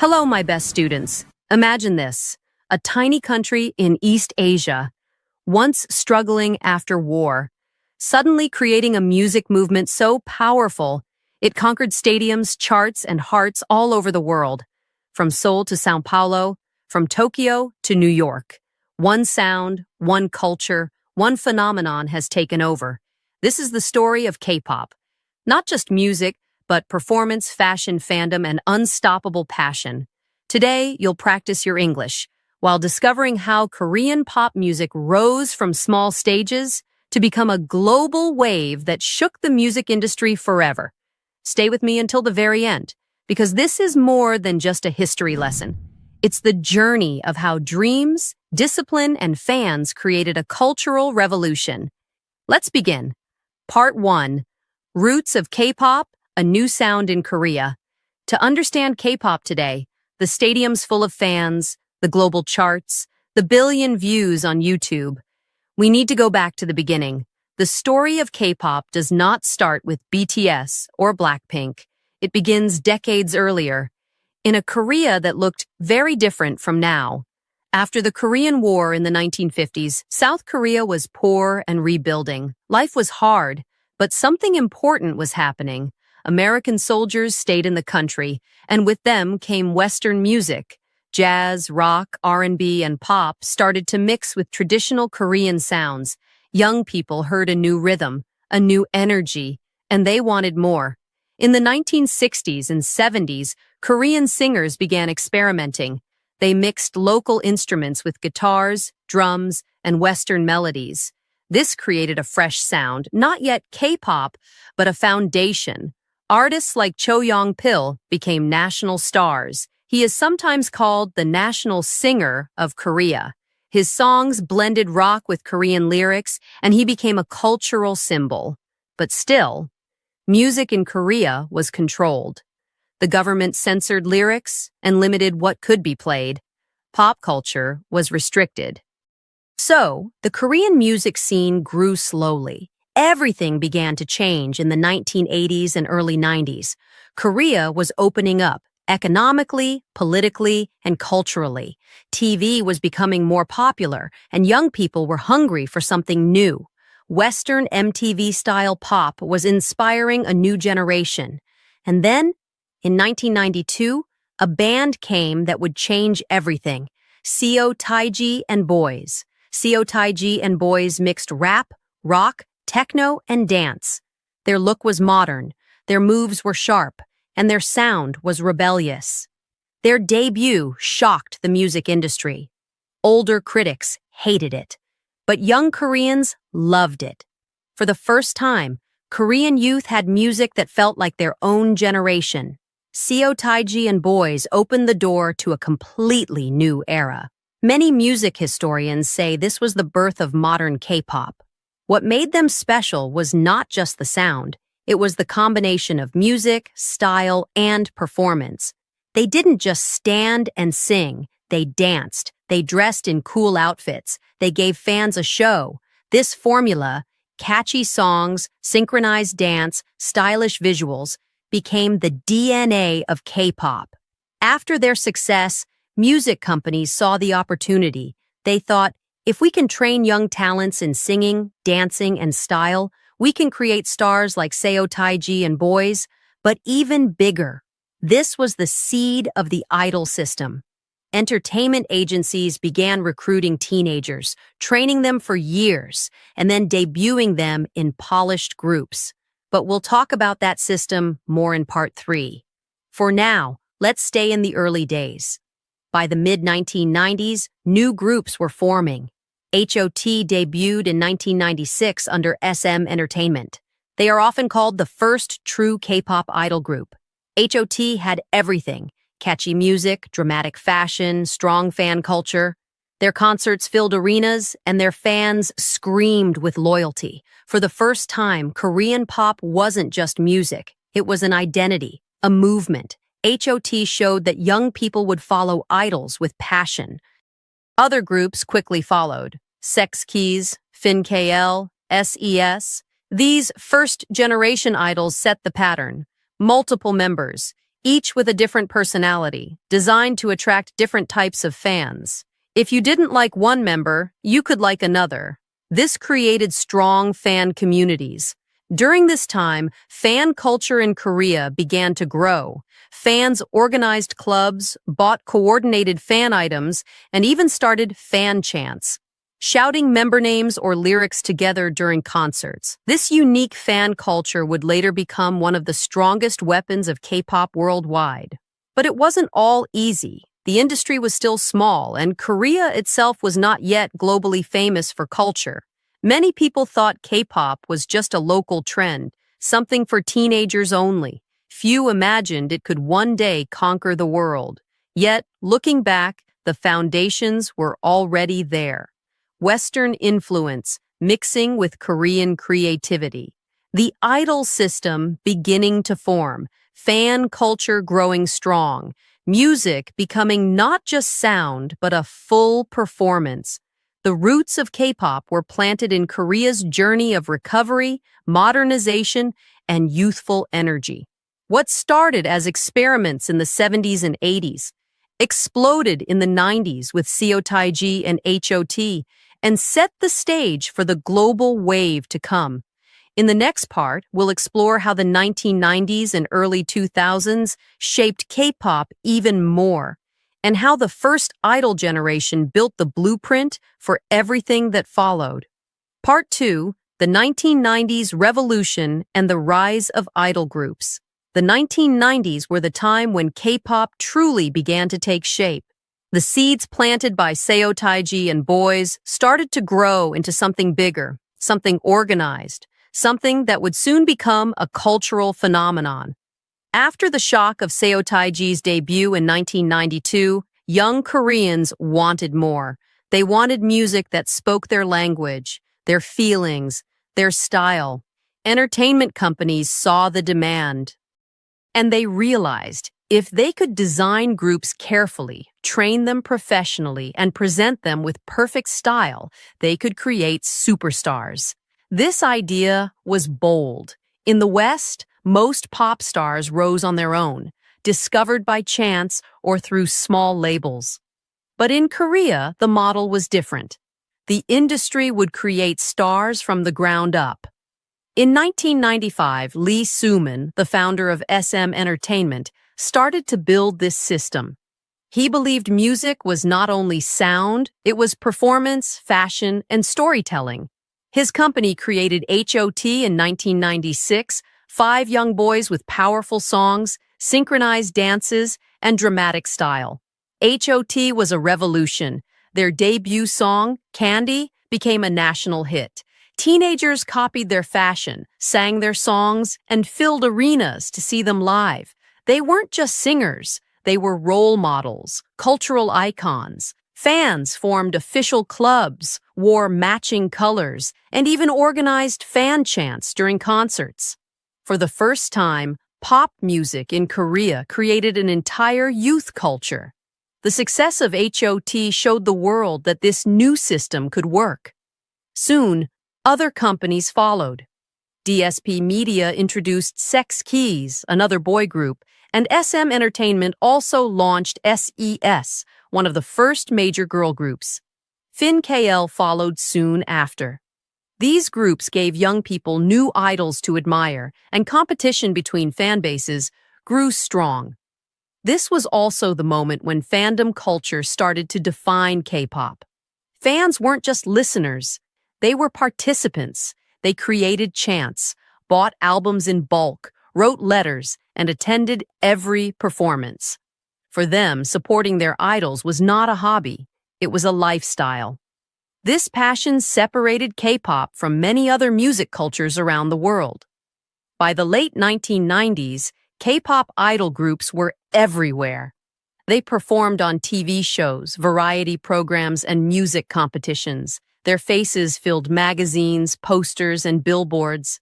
Hello, my best students. Imagine this, a tiny country in East Asia, once struggling after war, suddenly creating a music movement so powerful, it conquered stadiums, charts, and hearts all over the world. From Seoul to São Paulo, from Tokyo to New York. One sound, one culture, one phenomenon has taken over. This is the story of K-pop. Not just music, but performance, fashion, fandom, and unstoppable passion. Today, you'll practice your English while discovering how Korean pop music rose from small stages to become a global wave that shook the music industry forever. Stay with me until the very end, because this is more than just a history lesson. It's the journey of how dreams, discipline, and fans created a cultural revolution. Let's begin. Part 1. Roots of K-pop, a new sound in Korea. To understand K-pop today, the stadiums full of fans, the global charts, the billion views on YouTube, we need to go back to the beginning. The story of K-pop does not start with BTS or Blackpink. It begins decades earlier, in a Korea that looked very different from now. After the Korean War in the 1950s, South Korea was poor and rebuilding. Life was hard, but something important was happening. American soldiers stayed in the country, and with them came Western music. Jazz, rock, R&B, and pop started to mix with traditional Korean sounds. Young people heard a new rhythm, a new energy, and they wanted more. In the 1960s and 70s, Korean singers began experimenting. They mixed local instruments with guitars, drums, and Western melodies. This created a fresh sound, not yet K-pop, but a foundation. Artists like Cho Young-pil became national stars. He is sometimes called the national singer of Korea. His songs blended rock with Korean lyrics, and he became a cultural symbol. But still, music in Korea was controlled. The government censored lyrics and limited what could be played. Pop culture was restricted. So, the Korean music scene grew slowly. Everything began to change in the 1980s and early 90s. Korea was opening up economically, politically, and culturally. TV was becoming more popular, and young people were hungry for something new. Western MTV-style pop was inspiring a new generation. And then, in 1992, a band came that would change everything. Seo Taiji and Boys. Seo Taiji and Boys mixed rap, rock, techno, and dance. Their look was modern, their moves were sharp, and their sound was rebellious. Their debut shocked the music industry. Older critics hated it, but young Koreans loved it. For the first time, Korean youth had music that felt like their own generation. Seo Taiji and Boys opened the door to a completely new era. Many music historians say this was the birth of modern K-pop. What made them special was not just the sound. It was the combination of music, style, and performance. They didn't just stand and sing. They danced. They dressed in cool outfits. They gave fans a show. This formula, catchy songs, synchronized dance, stylish visuals, became the DNA of K-pop. After their success, music companies saw the opportunity. They thought, if we can train young talents in singing, dancing, and style, we can create stars like Seo Taiji and Boys, but even bigger. This was the seed of the idol system. Entertainment agencies began recruiting teenagers, training them for years, and then debuting them in polished groups. But we'll talk about that system more in Part 3. For now, let's stay in the early days. By the mid-1990s, new groups were forming. HOT debuted in 1996 under SM Entertainment. They are often called the first true K-pop idol group. HOT had everything: catchy music, dramatic fashion, strong fan culture. Their concerts filled arenas, and their fans screamed with loyalty. For the first time, Korean pop wasn't just music. It was an identity, a movement. HOT showed that young people would follow idols with passion. Other groups quickly followed. Sex Keys, FinKL, SES. These first-generation idols set the pattern. Multiple members, each with a different personality, designed to attract different types of fans. If you didn't like one member, you could like another. This created strong fan communities. During this time, fan culture in Korea began to grow. Fans organized clubs, bought coordinated fan items, and even started fan chants, shouting member names or lyrics together during concerts. This unique fan culture would later become one of the strongest weapons of K-pop worldwide. But it wasn't all easy. The industry was still small, and Korea itself was not yet globally famous for culture. Many people thought K-pop was just a local trend, something for teenagers only. Few imagined it could one day conquer the world. Yet, looking back, the foundations were already there. Western influence mixing with Korean creativity. The idol system beginning to form, fan culture growing strong, music becoming not just sound but a full performance. The roots of K-pop were planted in Korea's journey of recovery, modernization, and youthful energy. What started as experiments in the 70s and 80s exploded in the 90s with Seotaiji and HOT and set the stage for the global wave to come. In the next part, we'll explore how the 1990s and early 2000s shaped K-pop even more, and how the first idol generation built the blueprint for everything that followed. Part 2, the 1990s revolution and the rise of idol groups. The 1990s were the time when K-pop truly began to take shape. The seeds planted by Seotaiji and boys started to grow into something bigger, something organized, something that would soon become a cultural phenomenon. After the shock of Seotaiji's debut in 1992, young Koreans wanted more. They wanted music that spoke their language, their feelings, their style. Entertainment companies saw the demand. And they realized if they could design groups carefully, train them professionally, and present them with perfect style, they could create superstars. This idea was bold. In the West, most pop stars rose on their own, discovered by chance or through small labels. But in Korea, the model was different. The industry would create stars from the ground up. In 1995, Lee Soo-man, the founder of SM Entertainment, started to build this system. He believed music was not only sound, it was performance, fashion, and storytelling. His company created HOT in 1996, 5 young boys with powerful songs, synchronized dances, and dramatic style. HOT was a revolution. Their debut song, Candy, became a national hit. Teenagers copied their fashion, sang their songs, and filled arenas to see them live. They weren't just singers, they were role models, cultural icons. Fans formed official clubs, wore matching colors, and even organized fan chants during concerts. For the first time, pop music in Korea created an entire youth culture. The success of HOT showed the world that this new system could work. Soon, other companies followed. DSP Media introduced Sex Keys, another boy group, and SM Entertainment also launched SES, one of the first major girl groups. FinKL followed soon after. These groups gave young people new idols to admire, and competition between fan bases grew strong. This was also the moment when fandom culture started to define K-pop. Fans weren't just listeners, they were participants. They created chants, bought albums in bulk, wrote letters, and attended every performance. For them, supporting their idols was not a hobby, it was a lifestyle. This passion separated K-pop from many other music cultures around the world. By the late 1990s, K-pop idol groups were everywhere. They performed on TV shows, variety programs, and music competitions. Their faces filled magazines, posters, and billboards.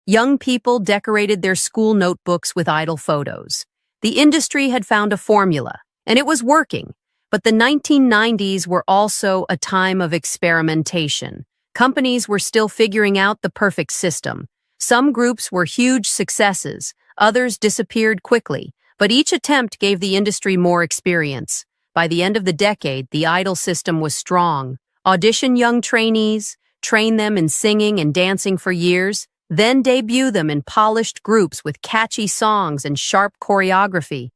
Young people decorated their school notebooks with idol photos. The industry had found a formula, and it was working. But the 1990s were also a time of experimentation. Companies were still figuring out the perfect system. Some groups were huge successes, others disappeared quickly, But each attempt gave the industry more experience. By the end of the decade, the idol system was strong. Audition young trainees, train them in singing and dancing for years, then debut them in polished groups with catchy songs and sharp choreography.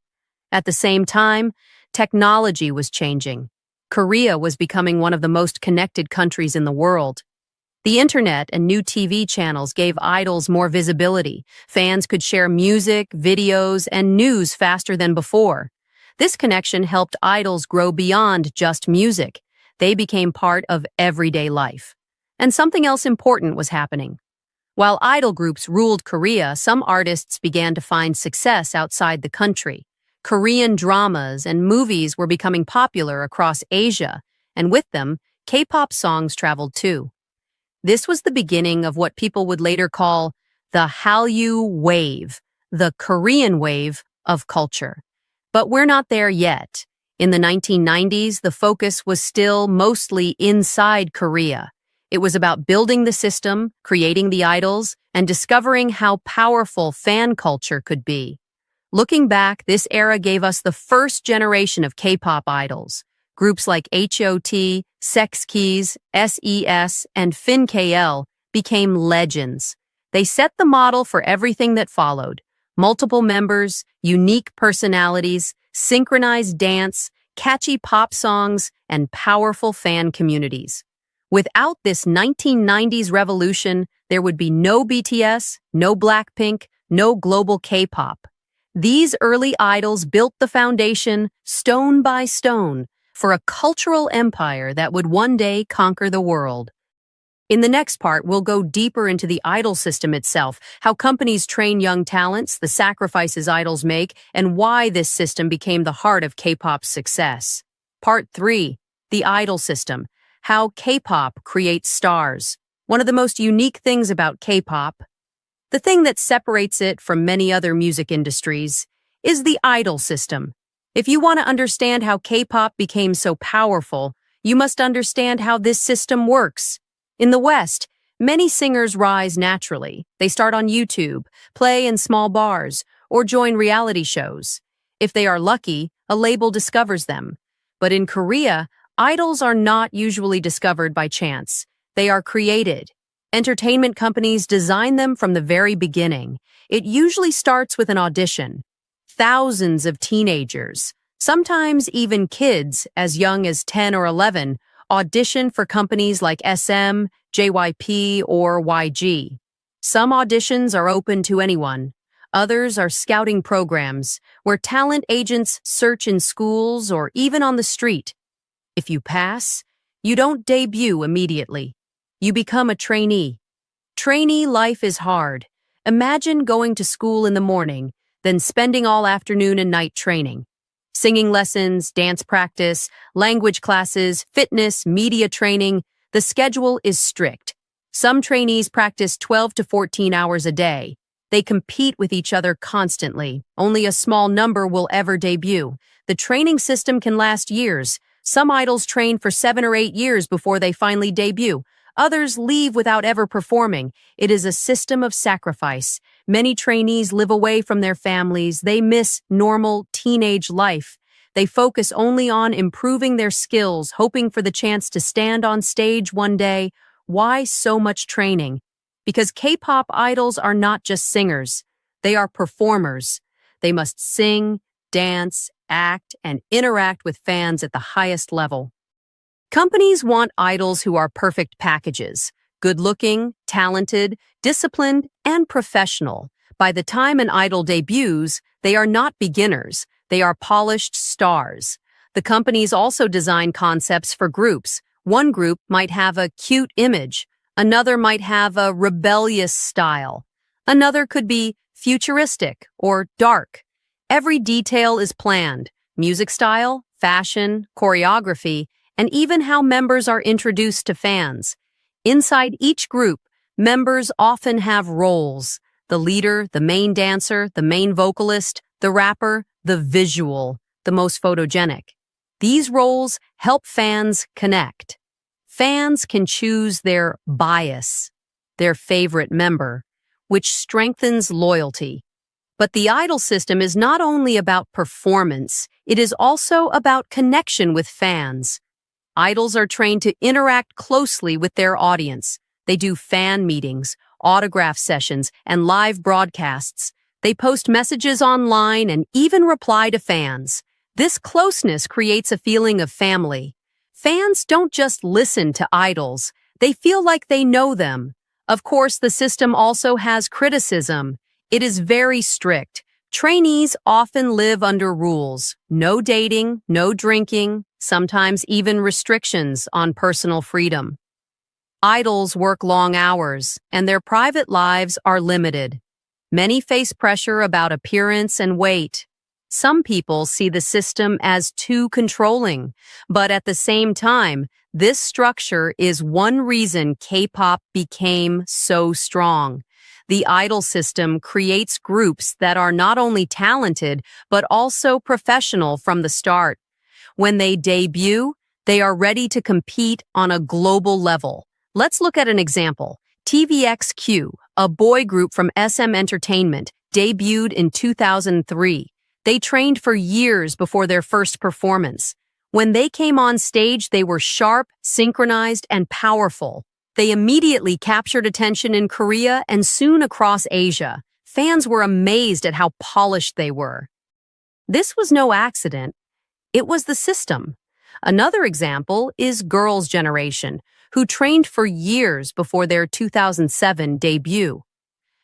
At the same time, technology was changing. Korea was becoming one of the most connected countries in the world. The internet and new TV channels gave idols more visibility. Fans could share music, videos, and news faster than before. This connection helped idols grow beyond just music. They became part of everyday life. And something else important was happening. While idol groups ruled Korea, some artists began to find success outside the country. Korean dramas and movies were becoming popular across Asia, and with them, K-pop songs traveled too. This was the beginning of what people would later call the Hallyu wave, the Korean wave of culture. But we're not there yet. In the 1990s, the focus was still mostly inside Korea. It was about building the system, creating the idols, and discovering how powerful fan culture could be. Looking back, this era gave us the first generation of K-pop idols. Groups like HOT, Sex Keys, SES, and FinKL became legends. They set the model for everything that followed. Multiple members, unique personalities, synchronized dance, catchy pop songs, and powerful fan communities. Without this 1990s revolution, there would be no BTS, no Blackpink, no global K-pop. These early idols built the foundation, stone by stone, for a cultural empire that would one day conquer the world. In the next part, we'll go deeper into the idol system itself, how companies train young talents, the sacrifices idols make, and why this system became the heart of K-pop's success. Part 3, the idol system, how K-pop creates stars. One of the most unique things about K-pop, the thing that separates it from many other music industries, is the idol system. If you want to understand how K-pop became so powerful, you must understand how this system works. In the West, many singers rise naturally. They start on YouTube, play in small bars, or join reality shows. If they are lucky, a label discovers them. But in Korea, idols are not usually discovered by chance. They are created. Entertainment companies design them from the very beginning. It usually starts with an audition. Thousands of teenagers, sometimes even kids as young as 10 or 11, audition for companies like SM, JYP, or YG. Some auditions are open to anyone. Others are scouting programs where talent agents search in schools or even on the street. If you pass, you don't debut immediately. You become a trainee. Trainee life is hard. Imagine going to school in the morning, then spending all afternoon and night training. Singing lessons, dance practice, language classes, fitness, media training. The schedule is strict. Some trainees practice 12 to 14 hours a day. They compete with each other constantly. Only a small number will ever debut. The training system can last years. Some idols train for 7 or 8 years before they finally debut. Others leave without ever performing. It is a system of sacrifice. Many trainees live away from their families. They miss normal teenage life. They focus only on improving their skills, hoping for the chance to stand on stage one day. Why so much training? Because K-pop idols are not just singers. They are performers. They must sing, dance, act, and interact with fans at the highest level. Companies want idols who are perfect packages, good-looking, talented, disciplined, and professional. By the time an idol debuts, they are not beginners. They are polished stars. The companies also design concepts for groups. One group might have a cute image. Another might have a rebellious style. Another could be futuristic or dark. Every detail is planned. Music style, fashion, choreography, and even how members are introduced to fans. Inside each group, members often have roles: the leader, the main dancer, the main vocalist, the rapper, the visual, the most photogenic. These roles help fans connect. Fans can choose their bias, their favorite member, which strengthens loyalty. But the idol system is not only about performance, it is also about connection with fans. Idols are trained to interact closely with their audience. They do fan meetings, autograph sessions, and live broadcasts. They post messages online and even reply to fans. This closeness creates a feeling of family. Fans don't just listen to idols, they feel like they know them. Of course, the system also has criticism. It is very strict. Trainees often live under rules: no dating, no drinking, sometimes even restrictions on personal freedom. Idols work long hours, and their private lives are limited. Many face pressure about appearance and weight. Some people see the system as too controlling, but at the same time, this structure is one reason K-pop became so strong. The idol system creates groups that are not only talented, but also professional from the start. When they debut, they are ready to compete on a global level. Let's look at an example. TVXQ, a boy group from SM Entertainment, debuted in 2003. They trained for years before their first performance. When they came on stage, they were sharp, synchronized, and powerful. They immediately captured attention in Korea and soon across Asia. Fans were amazed at how polished they were. This was no accident. It was the system. Another example is Girls' Generation, who trained for years before their 2007 debut.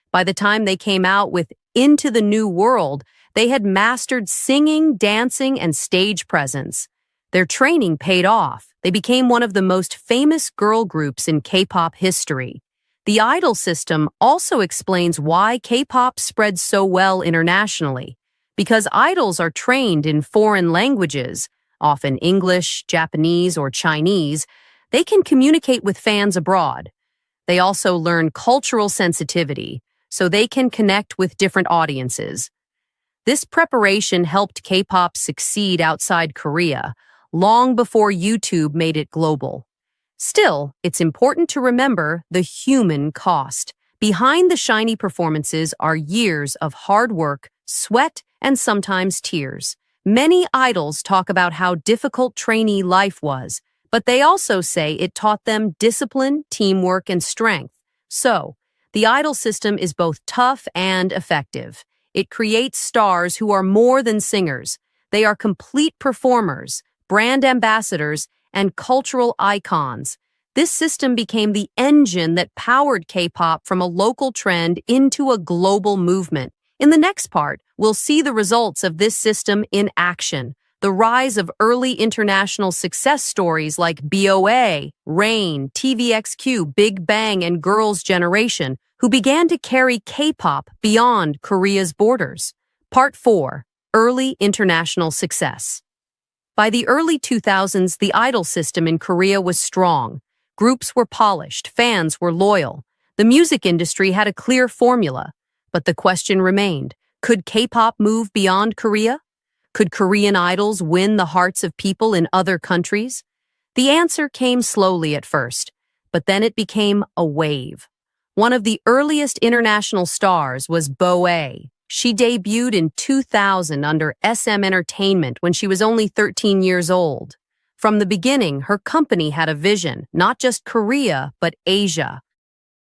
By the time they came out with Into the New World, they had mastered singing, dancing, and stage presence. Their training paid off. They became one of the most famous girl groups in K-pop history. The idol system also explains why K-pop spreads so well internationally. Because idols are trained in foreign languages, often English, Japanese, or Chinese, they can communicate with fans abroad. They also learn cultural sensitivity, so they can connect with different audiences. This preparation helped K-pop succeed outside Korea, long before YouTube made it global. Still, it's important to remember the human cost. Behind the shiny performances are years of hard work, sweat, and sometimes tears. Many idols talk about how difficult trainee life was, but they also say it taught them discipline, teamwork, and strength. So, the idol system is both tough and effective. It creates stars who are more than singers. They are complete performers, brand ambassadors, and cultural icons. This system became the engine that powered K-pop from a local trend into a global movement. In the next part, we'll see the results of this system in action. The rise of early international success stories like BOA, Rain, TVXQ, Big Bang, and Girls' Generation, who began to carry K-pop beyond Korea's borders. Part 4. Early international success. By the early 2000s, the idol system in Korea was strong. Groups were polished, fans were loyal. The music industry had a clear formula. But the question remained, could K-pop move beyond Korea? Could Korean idols win the hearts of people in other countries? The answer came slowly at first, but then it became a wave. One of the earliest international stars was BOA. She debuted in 2000 under SM Entertainment when she was only 13 years old. From the beginning, her company had a vision, not just Korea, but Asia.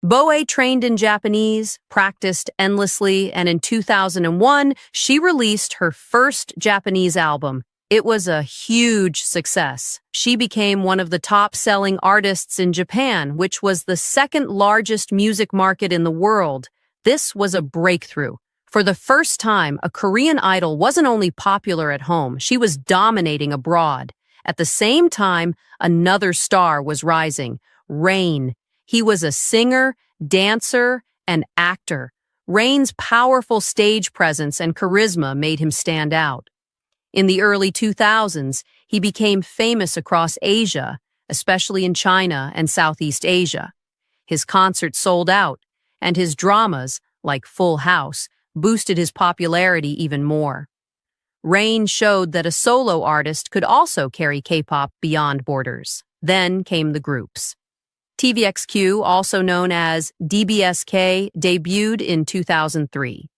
BOA trained in Japanese, practiced endlessly, and in 2001, she released her first Japanese album. It was a huge success. She became one of the top-selling artists in Japan, which was the second largest music market in the world. This was a breakthrough. For the first time, a Korean idol wasn't only popular at home, she was dominating abroad. At the same time, another star was rising, Rain. He was a singer, dancer, and actor. Rain's powerful stage presence and charisma made him stand out. In the early 2000s, he became famous across Asia, especially in China and Southeast Asia. His concerts sold out, and his dramas, like Full House, boosted his popularity even more. Rain showed that a solo artist could also carry K-pop beyond borders. Then came the groups. TVXQ, also known as DBSK, debuted in 2003.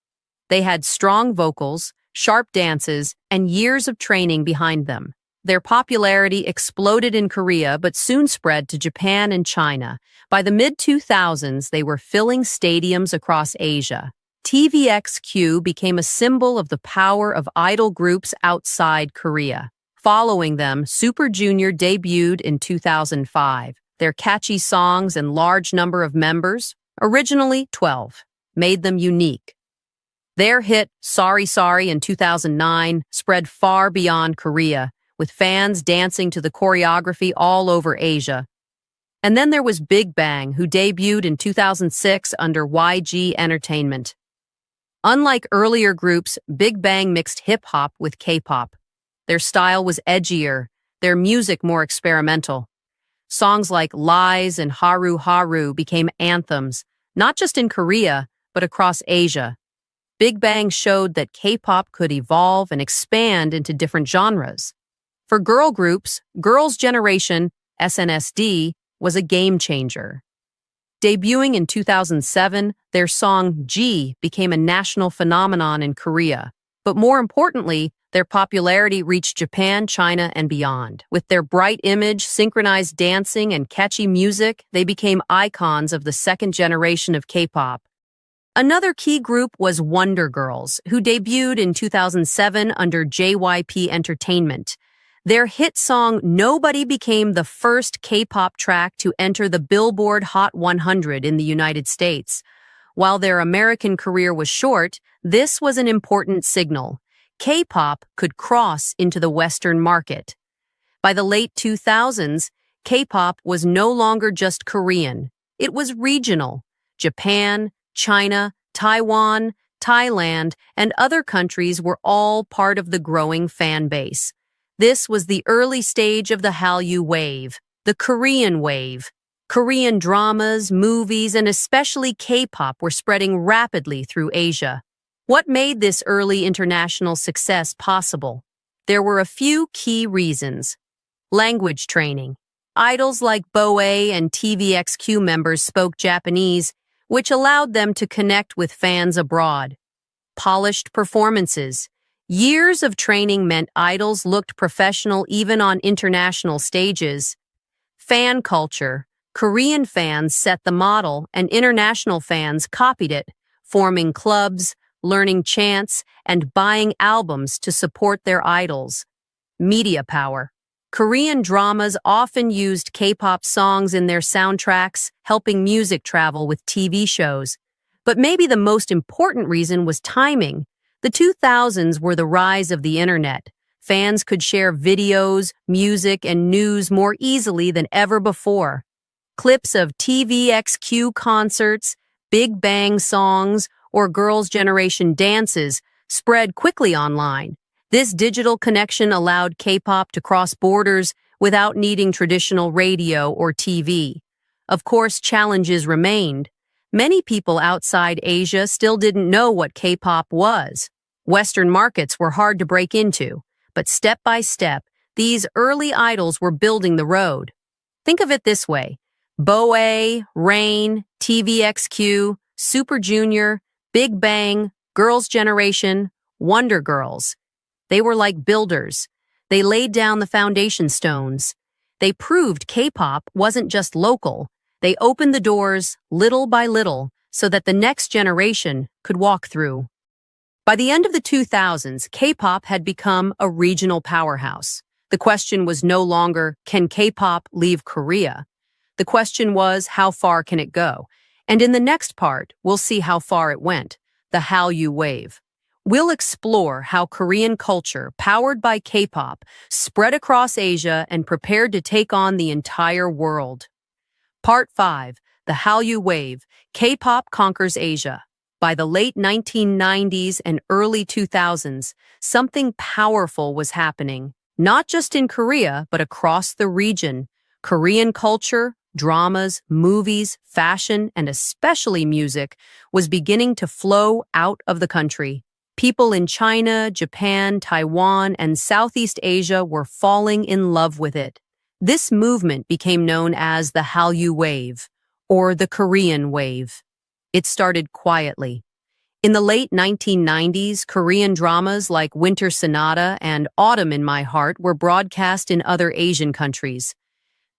They had strong vocals, sharp dances, and years of training behind them. Their popularity exploded in Korea but soon spread to Japan and China. By the mid-2000s, they were filling stadiums across Asia. TVXQ became a symbol of the power of idol groups outside Korea. Following them, Super Junior debuted in 2005. Their catchy songs and large number of members, originally 12, made them unique. Their hit, Sorry Sorry in 2009, spread far beyond Korea, with fans dancing to the choreography all over Asia. And then there was Big Bang, who debuted in 2006 under YG Entertainment. Unlike earlier groups, Big Bang mixed hip-hop with K-pop. Their style was edgier, their music more experimental. Songs like Lies and Haru Haru became anthems, not just in Korea, but across Asia. Big Bang showed that K-pop could evolve and expand into different genres. For girl groups, Girls' Generation, SNSD, was a game changer. Debuting in 2007, their song G became a national phenomenon in Korea. But more importantly, their popularity reached Japan, China, and beyond. With their bright image, synchronized dancing, and catchy music, they became icons of the second generation of K-pop. Another key group was Wonder Girls, who debuted in 2007 under JYP Entertainment. Their hit song Nobody became the first K-pop track to enter the Billboard Hot 100 in the United States. While their American career was short, this was an important signal. K-pop could cross into the Western market. By the late 2000s, K-pop was no longer just Korean. It was regional. Japan, China, Taiwan, Thailand, and other countries were all part of the growing fan base. This was the early stage of the Hallyu wave, the Korean wave. Korean dramas, movies, and especially K-pop were spreading rapidly through Asia. What made this early international success possible? There were a few key reasons. Language training. Idols like Boe and TVXQ members spoke Japanese, which allowed them to connect with fans abroad. Polished performances. Years of training meant idols looked professional even on international stages. Fan culture. Korean fans set the model and international fans copied it, forming clubs, learning chants, and buying albums to support their idols. Media power. Korean dramas often used K-pop songs in their soundtracks, helping music travel with TV shows. But maybe the most important reason was timing. The 2000s were the rise of the internet. Fans could share videos, music, and news more easily than ever before. Clips of TVXQ concerts, Big Bang songs, or Girls' Generation dances spread quickly online. This digital connection allowed K-pop to cross borders without needing traditional radio or TV. Of course, challenges remained. Many people outside Asia still didn't know what K-pop was. Western markets were hard to break into, but step by step, these early idols were building the road. Think of it this way. Boe, Rain, TVXQ, Super Junior, Big Bang, Girls' Generation, Wonder Girls. They were like builders. They laid down the foundation stones. They proved K-pop wasn't just local. They opened the doors little by little so that the next generation could walk through. By the end of the 2000s, K-pop had become a regional powerhouse. The question was no longer, can K-pop leave Korea? The question was, how far can it go? And in the next part, we'll see how far it went, the Hallyu wave. We'll explore how Korean culture, powered by K-pop, spread across Asia and prepared to take on the entire world. Part 5, the Hallyu wave, K-pop conquers Asia. By the late 1990s and early 2000s, something powerful was happening, not just in Korea, but across the region. Korean culture, dramas, movies, fashion, and especially music was beginning to flow out of the country. People in China, Japan, Taiwan, and Southeast Asia were falling in love with it. This movement became known as the Hallyu wave, or the Korean wave. It started quietly. In the late 1990s, Korean dramas like Winter Sonata and Autumn in My Heart were broadcast in other Asian countries.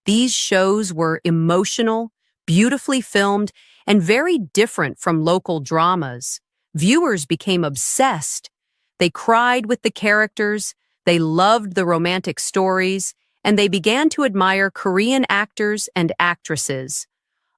These shows were emotional, beautifully filmed, and very different from local dramas. Viewers became obsessed. They cried with the characters, they loved the romantic stories, and they began to admire Korean actors and actresses.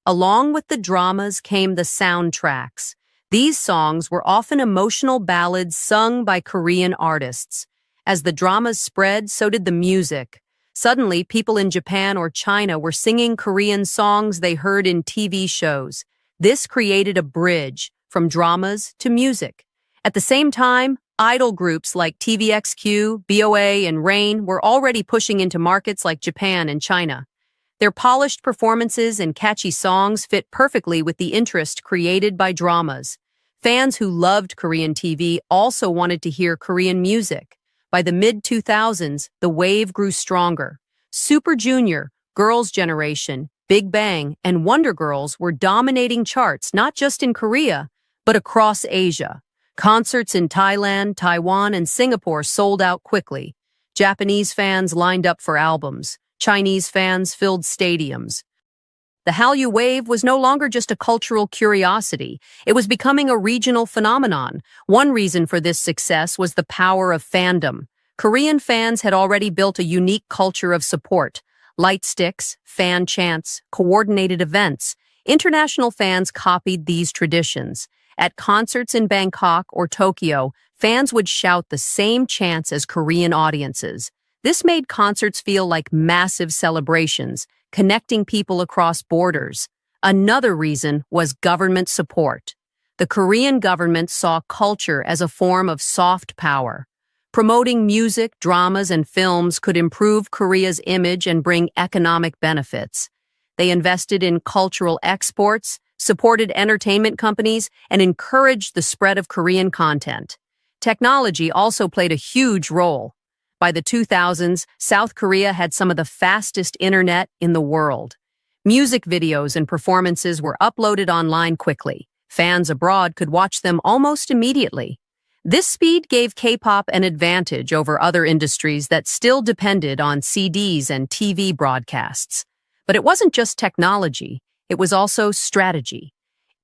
Along with the dramas came the soundtracks. These songs were often emotional ballads sung by Korean artists. As the dramas spread, so did the music. Suddenly, people in Japan or China were singing Korean songs they heard in TV shows. This created a bridge from dramas to music. At the same time, idol groups like TVXQ, BOA, and Rain were already pushing into markets like Japan and China. Their polished performances and catchy songs fit perfectly with the interest created by dramas. Fans who loved Korean TV also wanted to hear Korean music. By the mid-2000s, the wave grew stronger. Super Junior, Girls' Generation, Big Bang, and Wonder Girls were dominating charts not just in Korea, but across Asia. Concerts in Thailand, Taiwan, and Singapore sold out quickly. Japanese fans lined up for albums. Chinese fans filled stadiums. The Hallyu wave was no longer just a cultural curiosity. It was becoming a regional phenomenon. One reason for this success was the power of fandom. Korean fans had already built a unique culture of support. Light sticks, fan chants, coordinated events. International fans copied these traditions. At concerts in Bangkok or Tokyo, fans would shout the same chants as Korean audiences. This made concerts feel like massive celebrations, connecting people across borders. Another reason was government support. The Korean government saw culture as a form of soft power. Promoting music, dramas, and films could improve Korea's image and bring economic benefits. They invested in cultural exports, supported entertainment companies, and encouraged the spread of Korean content. Technology also played a huge role. By the 2000s, South Korea had some of the fastest internet in the world. Music videos and performances were uploaded online quickly. Fans abroad could watch them almost immediately. This speed gave K-pop an advantage over other industries that still depended on CDs and TV broadcasts. But it wasn't just technology, it was also strategy.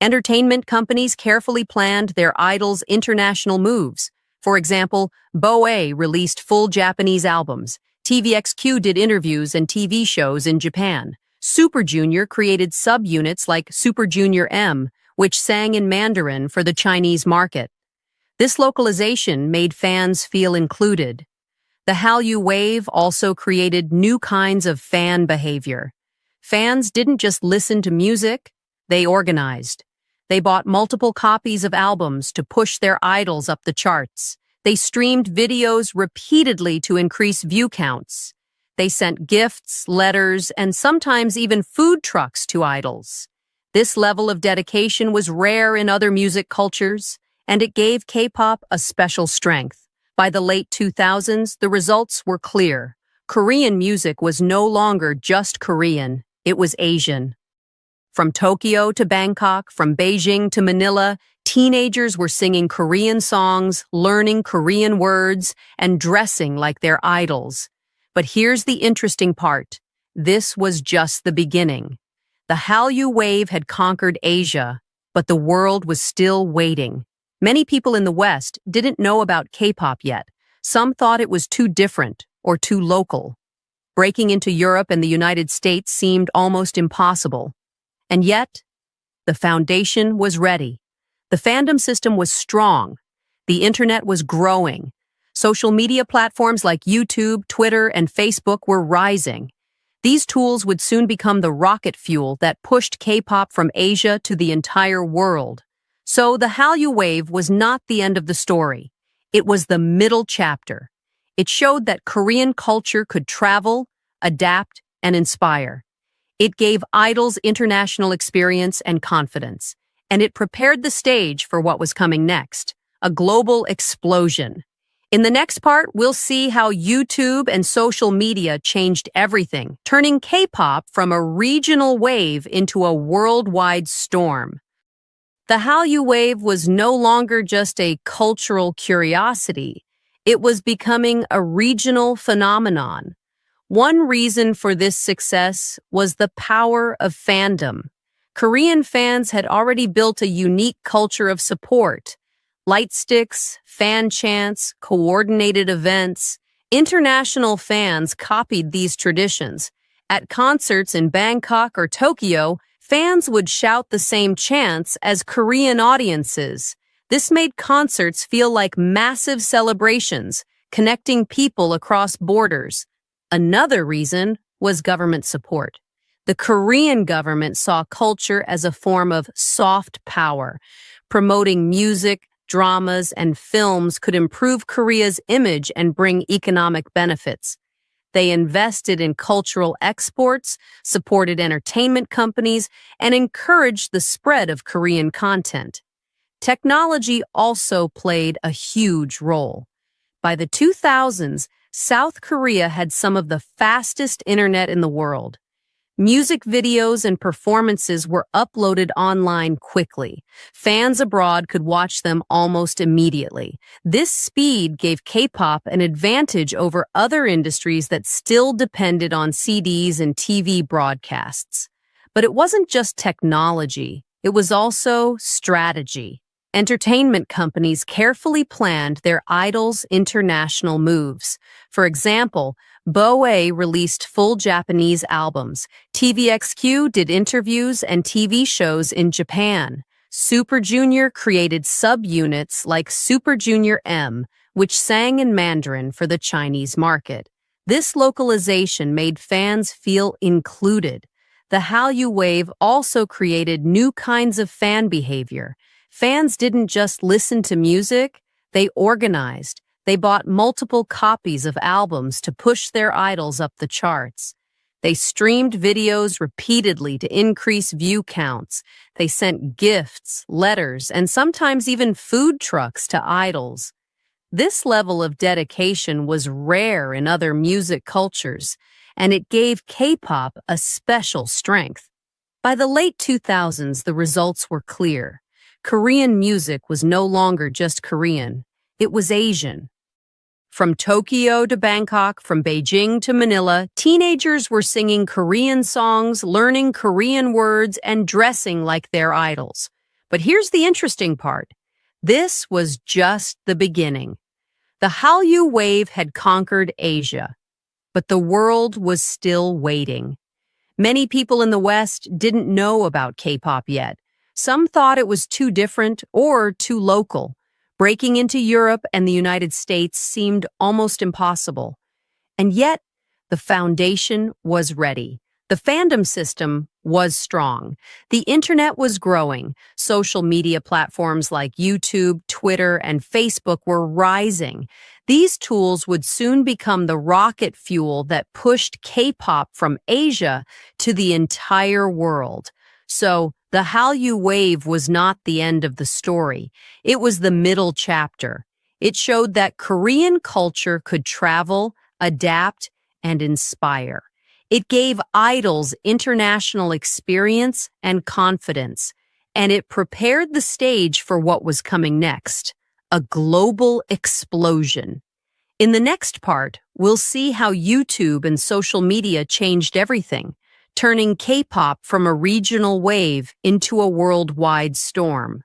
Entertainment companies carefully planned their idols' international moves. For example, BOA released full Japanese albums. TVXQ did interviews and TV shows in Japan. Super Junior created subunits like Super Junior M, which sang in Mandarin for the Chinese market. This localization made fans feel included. The Hallyu wave also created new kinds of fan behavior. Fans didn't just listen to music, they organized. They bought multiple copies of albums to push their idols up the charts. They streamed videos repeatedly to increase view counts. They sent gifts, letters, and sometimes even food trucks to idols. This level of dedication was rare in other music cultures, and it gave K-pop a special strength. By the late 2000s, the results were clear. Korean music was no longer just Korean, it was Asian. From Tokyo to Bangkok, from Beijing to Manila, teenagers were singing Korean songs, learning Korean words, and dressing like their idols. But here's the interesting part. This was just the beginning. The Hallyu wave had conquered Asia, but the world was still waiting. Many people in the West didn't know about K-pop yet. Some thought it was too different or too local. Breaking into Europe and the United States seemed almost impossible. And yet, the foundation was ready. The fandom system was strong. The internet was growing. Social media platforms like YouTube, Twitter, and Facebook were rising. These tools would soon become the rocket fuel that pushed K-pop from Asia to the entire world. So the Hallyu wave was not the end of the story. It was the middle chapter. It showed that Korean culture could travel, adapt, and inspire. It gave idols international experience and confidence, and it prepared the stage for what was coming next, a global explosion. In the next part, we'll see how YouTube and social media changed everything, turning K-pop from a regional wave into a worldwide storm. The Hallyu wave was no longer just a cultural curiosity. It was becoming a regional phenomenon. One reason for this success was the power of fandom. Korean fans had already built a unique culture of support. Light sticks, fan chants, coordinated events. International fans copied these traditions. At concerts in Bangkok or Tokyo, fans would shout the same chants as Korean audiences. This made concerts feel like massive celebrations, connecting people across borders. Another reason was government support. The Korean government saw culture as a form of soft power. Promoting music, dramas, and films could improve Korea's image and bring economic benefits. They invested in cultural exports, supported entertainment companies, and encouraged the spread of Korean content. Technology also played a huge role. By the 2000s, South Korea had some of the fastest internet in the world. Music videos and performances were uploaded online quickly. Fans abroad could watch them almost immediately. This speed gave K-pop an advantage over other industries that still depended on CDs and TV broadcasts. But it wasn't just technology, it was also strategy. Entertainment companies carefully planned their idols' international moves. For example, Bowie released full Japanese albums. TVXQ did interviews and TV shows in Japan. Super Junior created subunits like Super Junior M, which sang in Mandarin for the Chinese market. This localization made fans feel included. The Hallyu wave also created new kinds of fan behavior. Fans didn't just listen to music, they organized. They bought multiple copies of albums to push their idols up the charts. They streamed videos repeatedly to increase view counts. They sent gifts, letters, and sometimes even food trucks to idols. This level of dedication was rare in other music cultures, and it gave K-pop a special strength. By the late 2000s, the results were clear. Korean music was no longer just Korean. It was Asian. From Tokyo to Bangkok, from Beijing to Manila, teenagers were singing Korean songs, learning Korean words, and dressing like their idols. But here's the interesting part. This was just the beginning. The Hallyu wave had conquered Asia, but the world was still waiting. Many people in the West didn't know about K-pop yet. Some thought it was too different or too local. Breaking into Europe and the United States seemed almost impossible. And yet, the foundation was ready. The fandom system was strong. The internet was growing. Social media platforms like YouTube, Twitter, and Facebook were rising. These tools would soon become the rocket fuel that pushed K-pop from Asia to the entire world. So, the Hallyu wave was not the end of the story. It was the middle chapter. It showed that Korean culture could travel, adapt, and inspire. It gave idols international experience and confidence, and it prepared the stage for what was coming next, a global explosion. In the next part, we'll see how YouTube and social media changed everything, turning K-pop from a regional wave into a worldwide storm.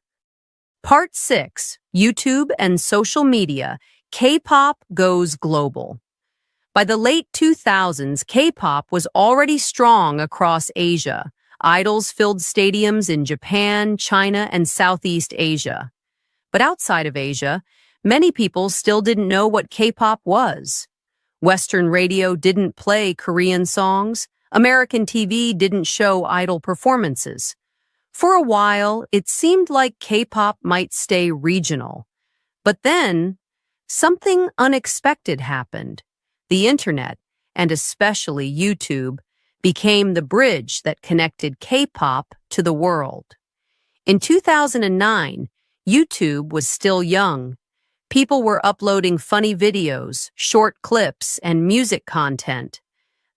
Part 6, YouTube and Social Media, K-pop Goes Global. By the late 2000s, K-pop was already strong across Asia. Idols filled stadiums in Japan, China, and Southeast Asia. But outside of Asia, many people still didn't know what K-pop was. Western radio didn't play Korean songs. American TV didn't show idol performances. For a while, it seemed like K-pop might stay regional. But then, something unexpected happened. The internet, and especially YouTube, became the bridge that connected K-pop to the world. In 2009, YouTube was still young. People were uploading funny videos, short clips, and music content.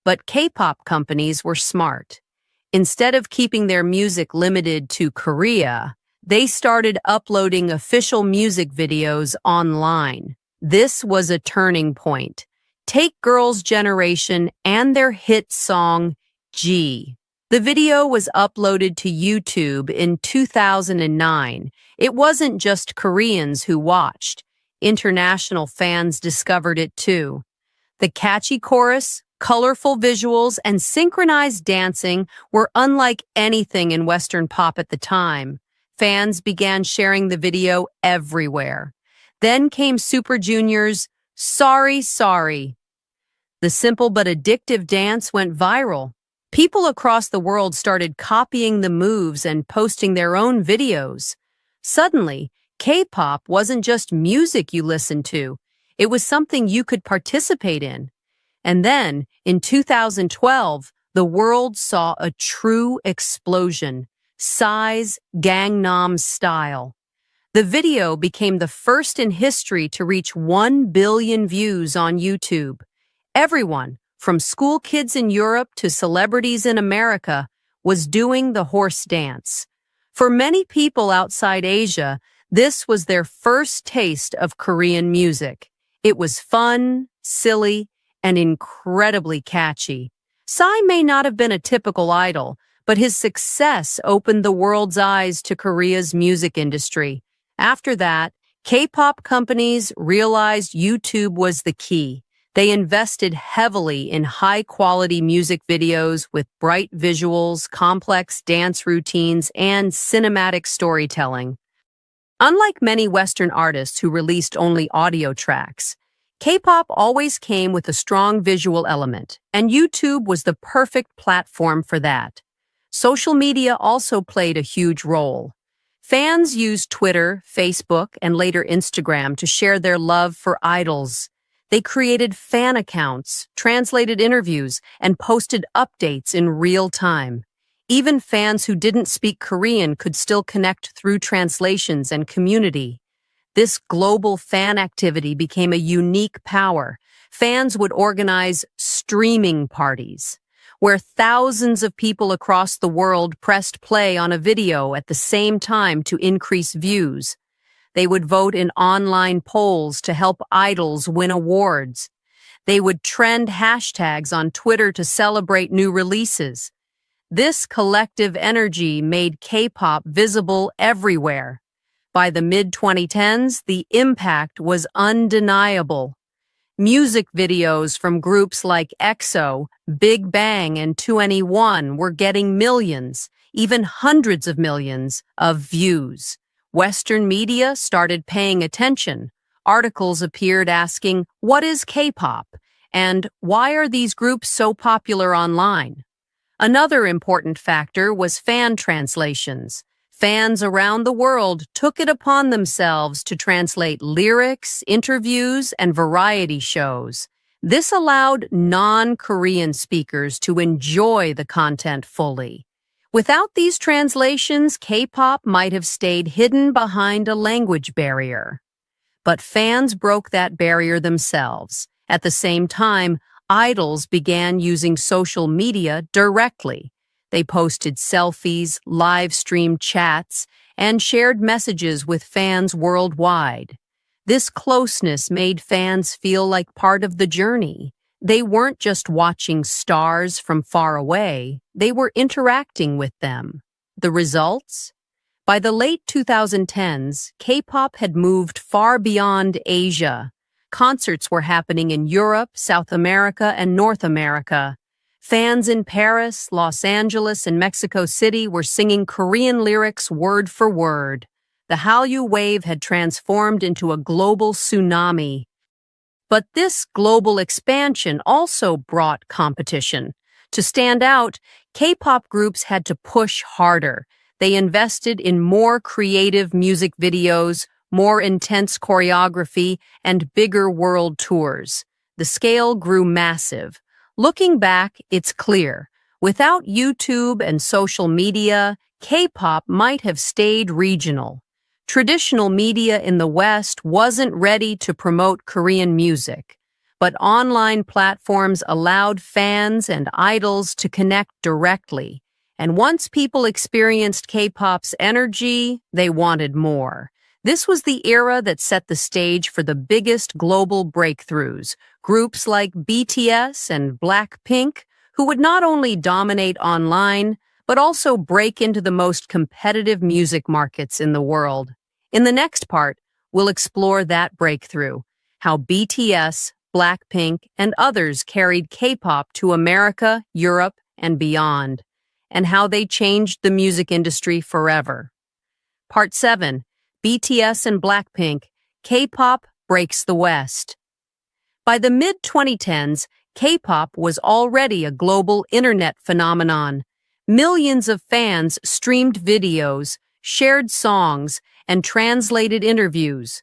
But K-pop companies were smart. Instead of keeping their music limited to Korea, they started uploading official music videos online. This was a turning point. Take Girls' Generation and their hit song, G. The video was uploaded to YouTube in 2009. It wasn't just Koreans who watched. International fans discovered it too. The catchy chorus, colorful visuals, and synchronized dancing were unlike anything in Western pop at the time. Fans began sharing the video everywhere. Then came Super Junior's Sorry, Sorry. The simple but addictive dance went viral. People across the world started copying the moves and posting their own videos. Suddenly, K-pop wasn't just music you listened to. It was something you could participate in. And then, in 2012, the world saw a true explosion. Psy's Gangnam Style. The video became the first in history to reach 1 billion views on YouTube. Everyone, from school kids in Europe to celebrities in America, was doing the horse dance. For many people outside Asia, this was their first taste of Korean music. It was fun, silly, and incredibly catchy. Psy may not have been a typical idol, but his success opened the world's eyes to Korea's music industry. After that, K-pop companies realized YouTube was the key. They invested heavily in high-quality music videos with bright visuals, complex dance routines, and cinematic storytelling. Unlike many Western artists who released only audio tracks, K-pop always came with a strong visual element, and YouTube was the perfect platform for that. Social media also played a huge role. Fans used Twitter, Facebook, and later Instagram to share their love for idols. They created fan accounts, translated interviews, and posted updates in real time. Even fans who didn't speak Korean could still connect through translations and community. This global fan activity became a unique power. Fans would organize streaming parties, where thousands of people across the world pressed play on a video at the same time to increase views. They would vote in online polls to help idols win awards. They would trend hashtags on Twitter to celebrate new releases. This collective energy made K-pop visible everywhere. By the mid-2010s, the impact was undeniable. Music videos from groups like EXO, Big Bang, and 2NE1 were getting millions, even hundreds of millions, of views. Western media started paying attention. Articles appeared asking, "What is K-pop?" and "Why are these groups so popular online?" Another important factor was fan translations. Fans around the world took it upon themselves to translate lyrics, interviews, and variety shows. This allowed non-Korean speakers to enjoy the content fully. Without these translations, K-pop might have stayed hidden behind a language barrier. But fans broke that barrier themselves. At the same time, idols began using social media directly. They posted selfies, live-streamed chats, and shared messages with fans worldwide. This closeness made fans feel like part of the journey. They weren't just watching stars from far away, they were interacting with them. The results? By the late 2010s, K-pop had moved far beyond Asia. Concerts were happening in Europe, South America, and North America. Fans in Paris, Los Angeles, and Mexico City were singing Korean lyrics word for word. The Hallyu wave had transformed into a global tsunami. But this global expansion also brought competition. To stand out, K-pop groups had to push harder. They invested in more creative music videos, more intense choreography, and bigger world tours. The scale grew massive. Looking back, it's clear. Without YouTube and social media, K-pop might have stayed regional. Traditional media in the West wasn't ready to promote Korean music, but online platforms allowed fans and idols to connect directly, And once people experienced K-pop's energy, they wanted more. This was the era that set the stage for the biggest global breakthroughs. Groups like BTS and Blackpink, who would not only dominate online, but also break into the most competitive music markets in the world. In the next part, we'll explore that breakthrough, how BTS, Blackpink, and others carried K-pop to America, Europe, and beyond, and how they changed the music industry forever. Part 7, BTS and Blackpink, K-pop breaks the West. By the mid-2010s, K-pop was already a global internet phenomenon. Millions of fans streamed videos, shared songs, and translated interviews.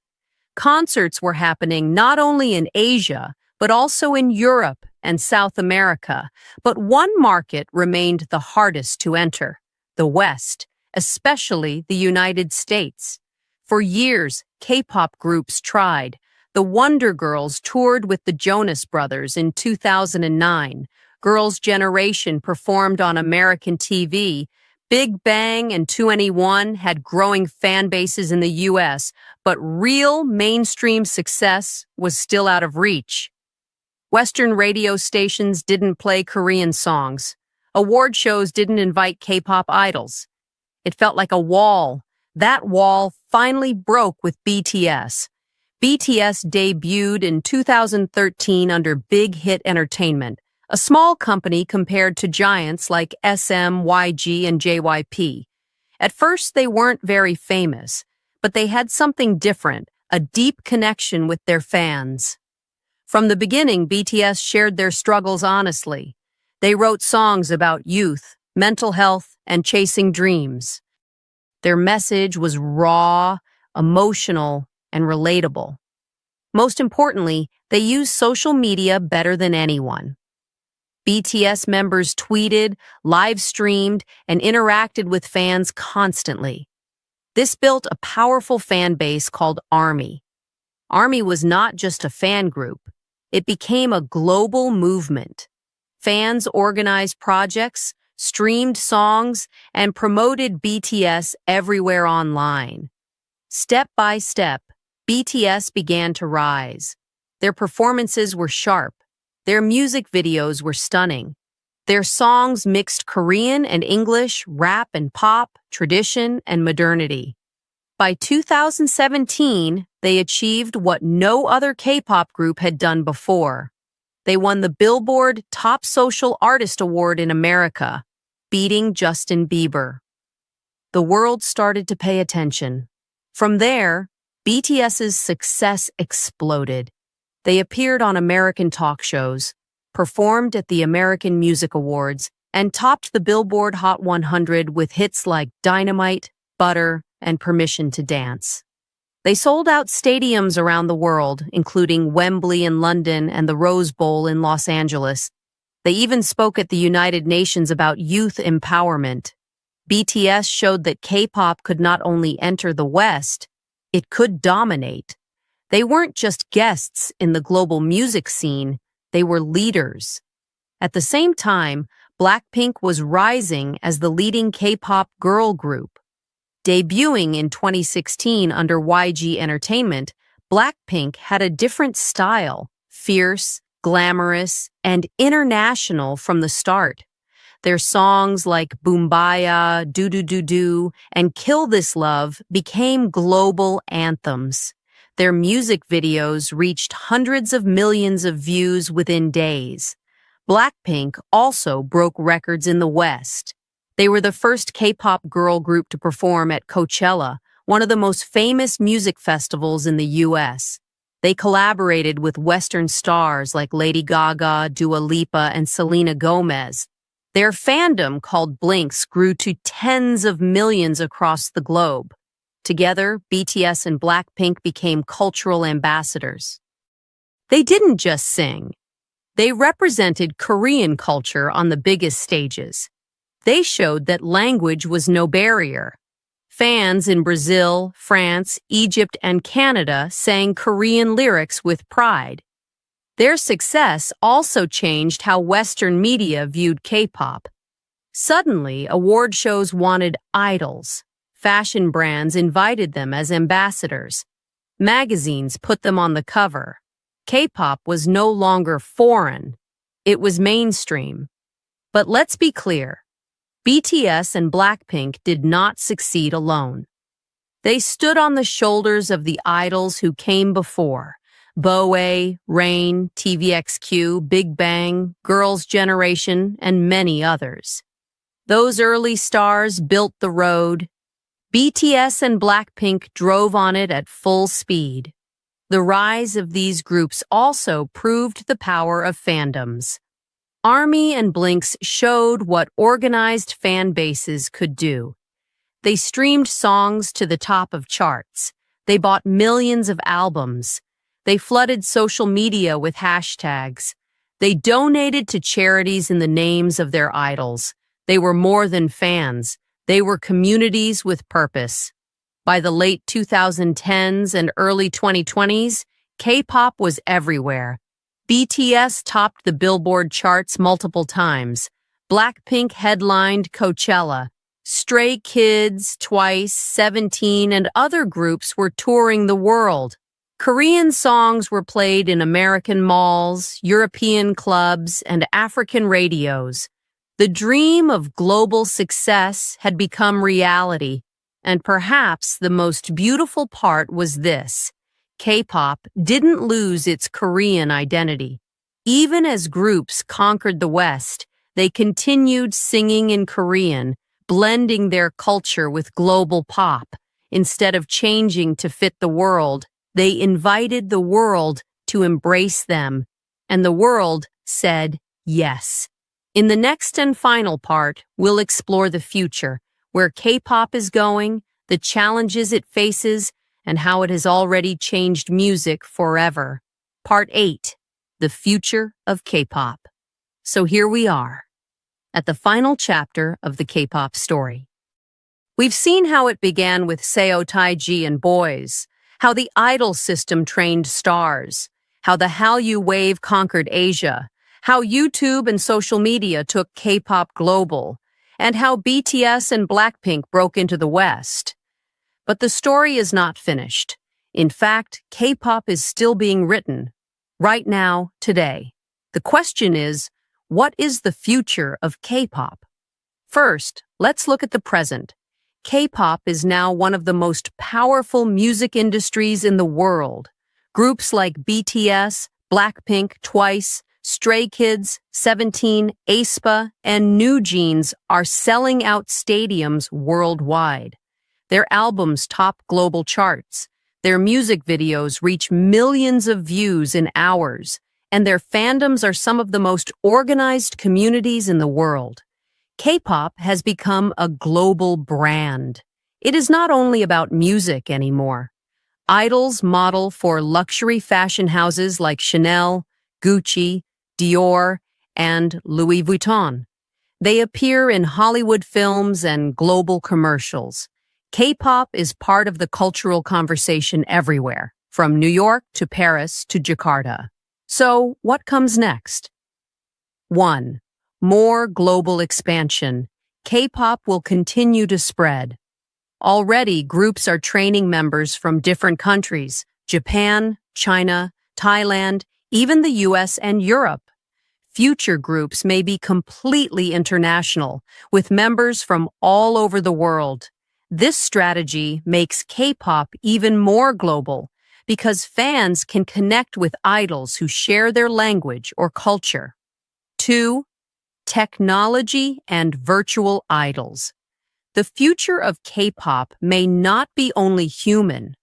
Concerts were happening not only in Asia, but also in Europe and South America. But one market remained the hardest to enter, the West, especially the United States. For years, K-pop groups tried. The Wonder Girls toured with the Jonas Brothers in 2009. Girls' Generation performed on American TV. Big Bang and 2NE1 had growing fan bases in the US, but real mainstream success was still out of reach. Western radio stations didn't play Korean songs. Award shows didn't invite K-pop idols. It felt like a wall. That wall finally broke with BTS. BTS debuted in 2013 under Big Hit Entertainment, a small company compared to giants like SM, YG, and JYP. At first, they weren't very famous, but they had something different, a deep connection with their fans. From the beginning, BTS shared their struggles honestly. They wrote songs about youth, mental health, and chasing dreams. Their message was raw, emotional, and relatable. Most importantly, they used social media better than anyone. BTS members tweeted, live-streamed, and interacted with fans constantly. This built a powerful fan base called ARMY. ARMY was not just a fan group. It became a global movement. Fans organized projects, streamed songs, and promoted BTS everywhere online. Step by step, BTS began to rise. Their performances were sharp. Their music videos were stunning. Their songs mixed Korean and English, rap and pop, tradition and modernity. By 2017, they achieved what no other K-pop group had done before. They won the Billboard Top Social Artist Award in America, beating Justin Bieber. The world started to pay attention. From there, BTS's success exploded. They appeared on American talk shows, performed at the American Music Awards, and topped the Billboard Hot 100 with hits like Dynamite, Butter, and Permission to Dance. They sold out stadiums around the world, including Wembley in London and the Rose Bowl in Los Angeles. They even spoke at the United Nations about youth empowerment. BTS showed that K-pop could not only enter the West, it could dominate. They weren't just guests in the global music scene, they were leaders. At the same time, Blackpink was rising as the leading K-pop girl group. Debuting in 2016 under YG Entertainment, Blackpink had a different style, fierce, glamorous, and international from the start. Their songs like Boombaya, Do Do Do Do, and Kill This Love became global anthems. Their music videos reached hundreds of millions of views within days. Blackpink also broke records in the West. They were the first K-pop girl group to perform at Coachella, one of the most famous music festivals in the US. They collaborated with Western stars like Lady Gaga, Dua Lipa, and Selena Gomez. Their fandom, called Blinks, grew to tens of millions across the globe. Together, BTS and Blackpink became cultural ambassadors. They didn't just sing. They represented Korean culture on the biggest stages. They showed that language was no barrier. Fans in Brazil, France, Egypt, and Canada sang Korean lyrics with pride. Their success also changed how Western media viewed K-pop. Suddenly, award shows wanted idols. Fashion brands invited them as ambassadors. Magazines put them on the cover. K-pop was no longer foreign. It was mainstream. But let's be clear. BTS and Blackpink did not succeed alone. They stood on the shoulders of the idols who came before. Bowie, Rain, TVXQ, Big Bang, Girls' Generation, and many others. Those early stars built the road. BTS and Blackpink drove on it at full speed. The rise of these groups also proved the power of fandoms. ARMY and Blinks showed what organized fan bases could do. They streamed songs to the top of charts. They bought millions of albums. They flooded social media with hashtags. They donated to charities in the names of their idols. They were more than fans. They were communities with purpose. By the late 2010s and early 2020s, K-pop was everywhere. BTS topped the Billboard charts multiple times. Blackpink headlined Coachella. Stray Kids, Twice, 17, and other groups were touring the world. Korean songs were played in American malls, European clubs, and African radios. The dream of global success had become reality, and perhaps the most beautiful part was this. K-pop didn't lose its Korean identity. Even as groups conquered the West, they continued singing in Korean, blending their culture with global pop. Instead of changing to fit the world, they invited the world to embrace them, and the world said yes. In the next and final part, we'll explore the future, where K-pop is going, the challenges it faces, and how it has already changed music forever. Part 8, The Future of K-pop. So here we are, at the final chapter of the K-pop story. We've seen how it began with Seo Taiji and Boys, how the idol system trained stars, how the Hallyu wave conquered Asia, how YouTube and social media took K-pop global, and how BTS and Blackpink broke into the West. But the story is not finished. In fact, K-pop is still being written, right now, today. The question is, what is the future of K-pop? First, let's look at the present. K-pop is now one of the most powerful music industries in the world. Groups like BTS, Blackpink, Twice, Stray Kids, 17, aespa, and New Jeans are selling out stadiums worldwide. Their albums top global charts. Their music videos reach millions of views in hours, and their fandoms are some of the most organized communities in the world. K-pop has become a global brand. It is not only about music anymore. Idols model for luxury fashion houses like Chanel, Gucci, Dior, and Louis Vuitton. They appear in Hollywood films and global commercials. K-pop is part of the cultural conversation everywhere, from New York to Paris to Jakarta. So, what comes next? 1. More global expansion. K-pop will continue to spread. Already, groups are training members from different countries: Japan, China, Thailand, even the US and Europe. Future groups may be completely international, with members from all over the world. This strategy makes K-pop even more global because fans can connect with idols who share their language or culture. 2. Technology and virtual idols. The future of K-pop may not be only human.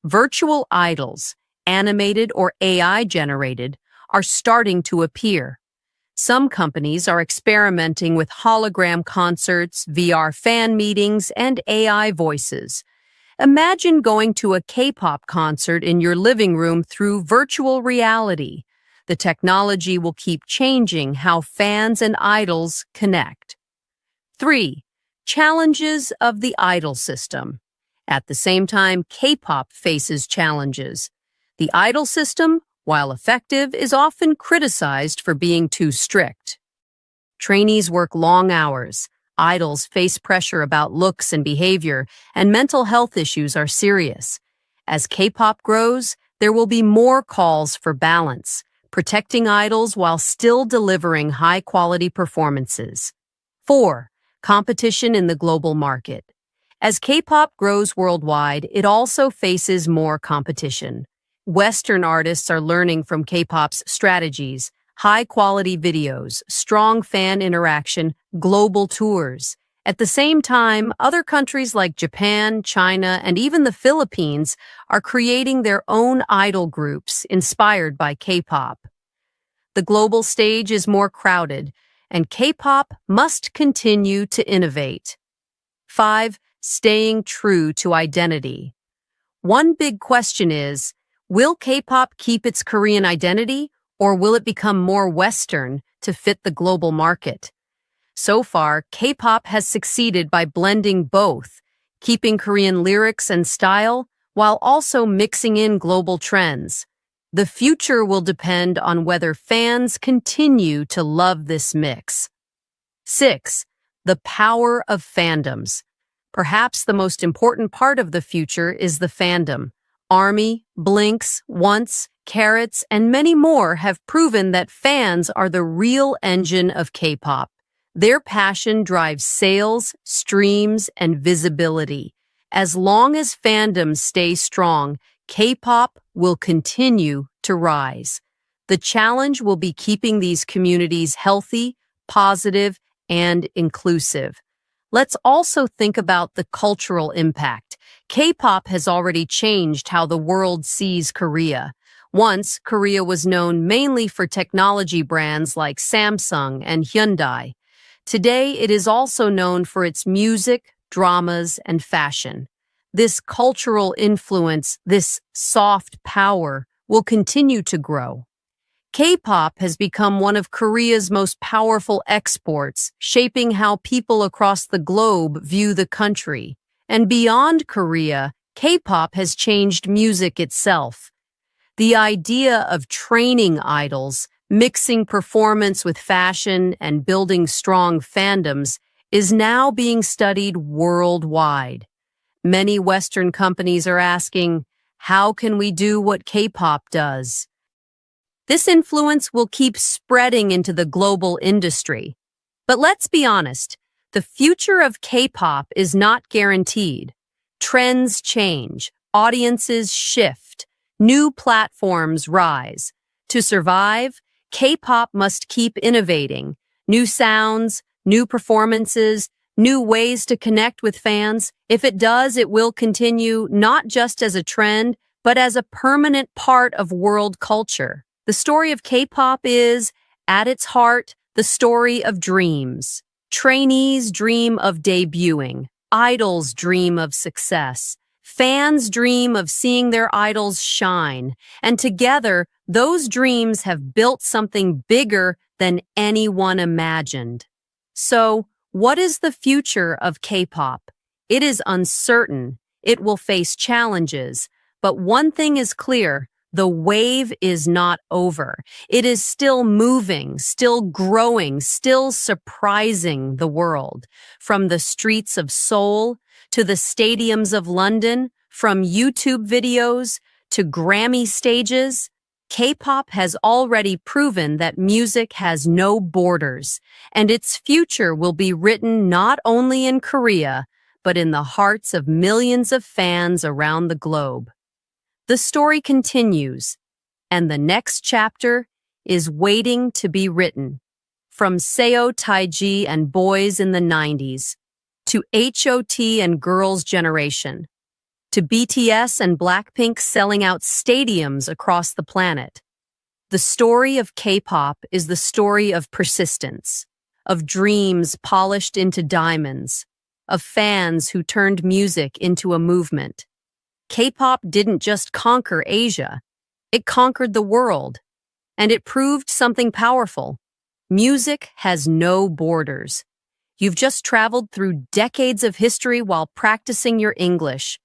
Virtual idols, animated or AI-generated, are starting to appear. Some companies are experimenting with hologram concerts, VR fan meetings, and AI voices. Imagine going to a K-pop concert in your living room through virtual reality. The technology will keep changing how fans and idols connect. 3. Challenges of the idol system. At the same time, K-pop faces challenges. The idol system, while effective, is often criticized for being too strict. Trainees work long hours. Idols face pressure about looks and behavior, and mental health issues are serious. As K-pop grows, there will be more calls for balance, protecting idols while still delivering high-quality performances. 4. Competition in the global market. As K-pop grows worldwide, it also faces more competition. Western artists are learning from K-pop's strategies, high-quality videos, strong fan interaction, global tours. At the same time, other countries like Japan, China, and even the Philippines are creating their own idol groups inspired by K-pop. The global stage is more crowded, and K-pop must continue to innovate. 5. Staying true to identity. One big question is, will K-pop keep its Korean identity, or will it become more Western to fit the global market? So far, K-pop has succeeded by blending both, keeping Korean lyrics and style while also mixing in global trends. The future will depend on whether fans continue to love this mix. 6. The power of fandoms. Perhaps the most important part of the future is the fandom. ARMY, Blinks, Once, Carrots, and many more have proven that fans are the real engine of K-pop. Their passion drives sales, streams, and visibility. As long as fandoms stay strong, K-pop will continue to rise. The challenge will be keeping these communities healthy, positive, and inclusive. Let's also think about the cultural impact. K-pop has already changed how the world sees Korea. Once, Korea was known mainly for technology brands like Samsung and Hyundai. Today, it is also known for its music, dramas, and fashion. This cultural influence, this soft power, will continue to grow. K-pop has become one of Korea's most powerful exports, shaping how people across the globe view the country. And beyond Korea, K-pop has changed music itself. The idea of training idols, mixing performance with fashion, and building strong fandoms is now being studied worldwide. Many Western companies are asking, how can we do what K-pop does? This influence will keep spreading into the global industry. But let's be honest, the future of K-pop is not guaranteed. Trends change, audiences shift, new platforms rise. To survive, K-pop must keep innovating. New sounds, new performances, new ways to connect with fans. If it does, it will continue not just as a trend, but as a permanent part of world culture. The story of K-pop is, at its heart, the story of dreams. Trainees dream of debuting. Idols dream of success. Fans dream of seeing their idols shine. And together, those dreams have built something bigger than anyone imagined. So, what is the future of K-pop? It is uncertain. It will face challenges. But one thing is clear. The wave is not over. It is still moving, still growing, still surprising the world. From the streets of Seoul to the stadiums of London, from YouTube videos to Grammy stages, K-pop has already proven that music has no borders, and its future will be written not only in Korea, but in the hearts of millions of fans around the globe. The story continues, and the next chapter is waiting to be written. From Seo Taiji and boys in the 90s, to HOT and girls' generation, to BTS and Blackpink selling out stadiums across the planet. The story of K-pop is the story of persistence, of dreams polished into diamonds, of fans who turned music into a movement. K-pop didn't just conquer Asia, it conquered the world, and it proved something powerful. Music has no borders. You've just traveled through decades of history while practicing your English,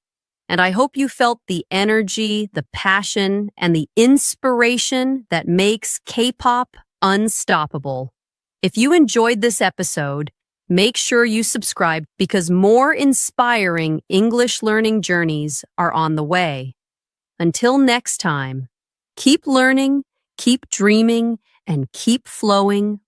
and I hope you felt the energy, the passion, and the inspiration that makes K-pop unstoppable. If you enjoyed this episode, make sure you subscribe because more inspiring English learning journeys are on the way. Until next time, keep learning, keep dreaming, and keep flowing